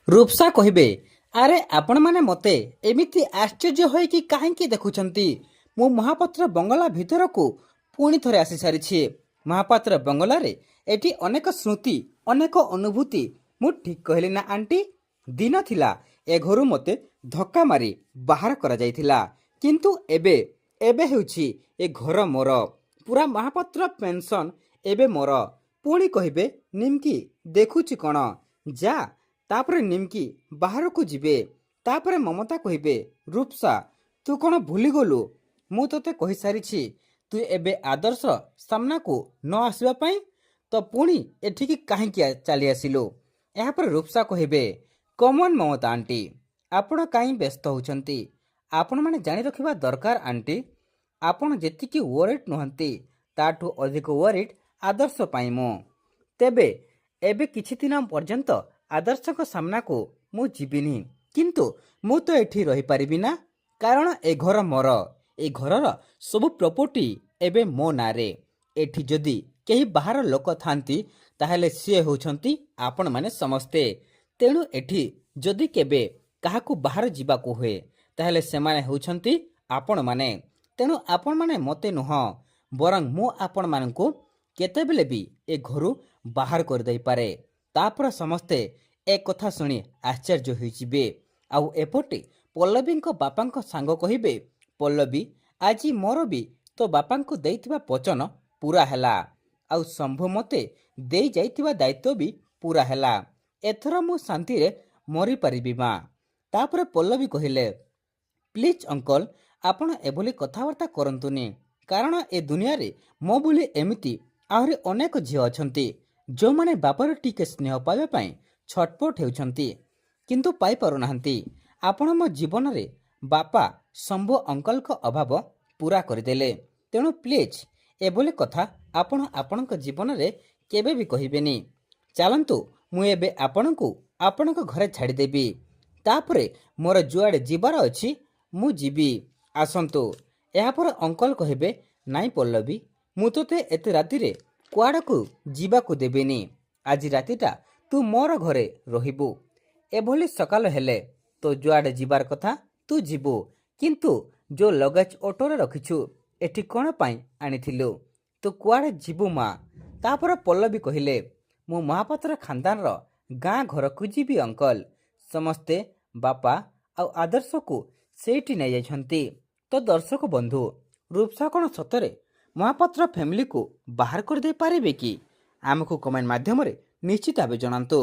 ରୂପସା କହିବେ, ଆରେ ଆପଣମାନେ ମୋତେ ଏମିତି ଆଶ୍ଚର୍ଯ୍ୟ ହୋଇକି କାହିଁକି ଦେଖୁଛନ୍ତି? ମୁଁ ମହାପାତ୍ର ବଙ୍ଗଳା ଭିତରକୁ ପୁଣି ଥରେ ଆସିସାରିଛି। ମହାପାତ୍ର ବଙ୍ଗଳାରେ ଏଠି ଅନେକ ସ୍ମୃତି, ଅନେକ ଅନୁଭୂତି। ମୁଁ ଠିକ୍ କହିଲି ନା ଆଣ୍ଟି? ଦିନ ଥିଲା ଏ ଘରୁ ମୋତେ ଧକ୍କା ମାରି ବାହାର କରାଯାଇଥିଲା, କିନ୍ତୁ ଏବେ ଏବେ ହେଉଛି ଏ ଘର ମୋର। ପୁରା ମହାପାତ୍ର ପେନ୍ସନ୍ ଏବେ ମୋର। ପୁଣି କହିବେ, ନିମ୍କି ଦେଖୁଛି କ'ଣ? ଯା। ତାପରେ ନିମ୍କି ବାହାରକୁ ଯିବେ। ତାପରେ ମମତା କହିବେ, ରୂପସା ତୁ କ'ଣ ଭୁଲିଗଲୁ? ମୁଁ ତୋତେ କହିସାରିଛି ତୁ ଏବେ ଆଦର୍ଶ ସାମ୍ନାକୁ ନ ଆସିବା ପାଇଁ। ତ ପୁଣି ଏଠିକି କାହିଁକି ଚାଲି ଆସିଲୁ? ଏହାପରେ ରୂପସା କହିବେ, କମନ୍ ମମତା ଆଣ୍ଟି, ଆପଣ କାହିଁ ବ୍ୟସ୍ତ ହେଉଛନ୍ତି? ଆପଣମାନେ ଜାଣି ରଖିବା ଦରକାର ଆଣ୍ଟି, ଆପଣ ଯେତିକି ୱରିଡ୍ ନୁହନ୍ତି ତାଠୁ ଅଧିକ ୱରିଡ୍ ଆଦର୍ଶ ପାଇଁ ମୁଁ। ତେବେ ଏବେ କିଛି ଦିନ ପର୍ଯ୍ୟନ୍ତ ଆଦର୍ଶଙ୍କ ସାମ୍ନାକୁ ମୁଁ ଯିବିନି, କିନ୍ତୁ ମୁଁ ତ ଏଠି ରହିପାରିବି ନା, କାରଣ ଏ ଘର ମୋର। ଏ ଘରର ସବୁ ପ୍ରପର୍ଟି ଏବେ ମୋ ନାଁରେ। ଏଠି ଯଦି କେହି ବାହାର ଲୋକ ଥାନ୍ତି ତାହେଲେ ସିଏ ହେଉଛନ୍ତି ଆପଣମାନେ ସମସ୍ତେ। ତେଣୁ ଏଠି ଯଦି କେବେ କାହାକୁ ବାହାର ଯିବାକୁ ହୁଏ ତାହେଲେ ସେମାନେ ହେଉଛନ୍ତି ଆପଣମାନେ। ତେଣୁ ଆପଣମାନେ ମୋତେ ନୁହଁ, ବରଂ ମୁଁ ଆପଣମାନଙ୍କୁ କେତେବେଳେ ବି ଏ ଘରୁ ବାହାର କରିଦେଇପାରେ। ତାପରେ ସମସ୍ତେ ଏ କଥା ଶୁଣି ଆଶ୍ଚର୍ଯ୍ୟ ହୋଇଯିବେ। ଆଉ ଏପଟେ ପଲ୍ଲବୀଙ୍କ ବାପାଙ୍କ ସାଙ୍ଗ କହିବେ, ପଲ୍ଲବୀ ଆଜି ମୋର ବି ତୋ ବାପାଙ୍କୁ ଦେଇଥିବା ବଚନ ପୁରା ହେଲା। ଆଉ ଶମ୍ଭୁ ମୋତେ ଦେଇ ଯାଇଥିବା ଦାୟିତ୍ୱ ବି ପୁରା ହେଲା। ଏଥର ମୁଁ ଶାନ୍ତିରେ ମରିପାରିବି ମା। ତାପରେ ପଲ୍ଲବୀ କହିଲେ, ପ୍ଲିଜ୍ ଅଙ୍କଲ, ଆପଣ ଏଭଳି କଥାବାର୍ତ୍ତା କରନ୍ତୁନି, କାରଣ ଏ ଦୁନିଆରେ ମୋ ବୋଲି ଏମିତି ଆହୁରି ଅନେକ ଝିଅ ଅଛନ୍ତି ଯେଉଁମାନେ ବାପର ଟିକେ ସ୍ନେହ ପାଇବା ପାଇଁ ଛଟପଟ ହେଉଛନ୍ତି, କିନ୍ତୁ ପାଇପାରୁନାହାନ୍ତି। ଆପଣ ମୋ ଜୀବନରେ ବାପା ଶମ୍ଭୁ ଅଙ୍କଲଙ୍କ ଅଭାବ ପୁରା କରିଦେଲେ। ତେଣୁ ପ୍ଲିଜ୍ ଏଭଳି କଥା ଆପଣ ଆପଣଙ୍କ ଜୀବନରେ କେବେ ବି କହିବେନି। ଚାଲନ୍ତୁ, ମୁଁ ଏବେ ଆପଣଙ୍କୁ ଆପଣଙ୍କ ଘରେ ଛାଡ଼ିଦେବି। ତାପରେ ମୋର ଯୁଆଡ଼େ ଯିବାର ଅଛି ମୁଁ ଯିବି। ଆସନ୍ତୁ। ଏହାପରେ ଅଙ୍କଲ କହିବେ, ନାଇଁ ପଲ୍ଲବୀ, ମୁଁ ତୋତେ ଏତେ ରାତିରେ କୁଆଡ଼କୁ ଯିବାକୁ ଦେବିନି। ଆଜି ରାତିଟା ତୁ ମୋର ଘରେ ରହିବୁ। ଏଭଳି ସକାଳ ହେଲେ ତୋ ଯୁଆଡ଼େ ଯିବାର କଥା ତୁ ଯିବୁ, କିନ୍ତୁ ଯେଉଁ ଲଗେଜ୍ ଅଟୋରେ ରଖିଛୁ ଏଠି କ'ଣ ପାଇଁ ଆଣିଥିଲୁ? ତୁ କୁଆଡ଼େ ଯିବୁ ମା? ତାପରେ ପଲ୍ଲବୀ କହିଲେ, ମୁଁ ମହାପାତ୍ର ଖାନଦାନର ଗାଁ ଘରକୁ ଯିବି ଅଙ୍କଲ। ସମସ୍ତେ ବାପା ଆଉ ଆଦର୍ଶକୁ ସେଇଠି ନେଇଯାଇଛନ୍ତି। ତ ଦର୍ଶକ ବନ୍ଧୁ, ରୂପସା କ'ଣ ସତରେ ମହାପାତ୍ର ଫ୍ୟାମିଲିକୁ ବାହାର କରିଦେଇ ପାରିବେ କି? ଆମକୁ କମେଣ୍ଟ ମାଧ୍ୟମରେ ନିଶ୍ଚିତ ଭାବେ ଜଣାନ୍ତୁ।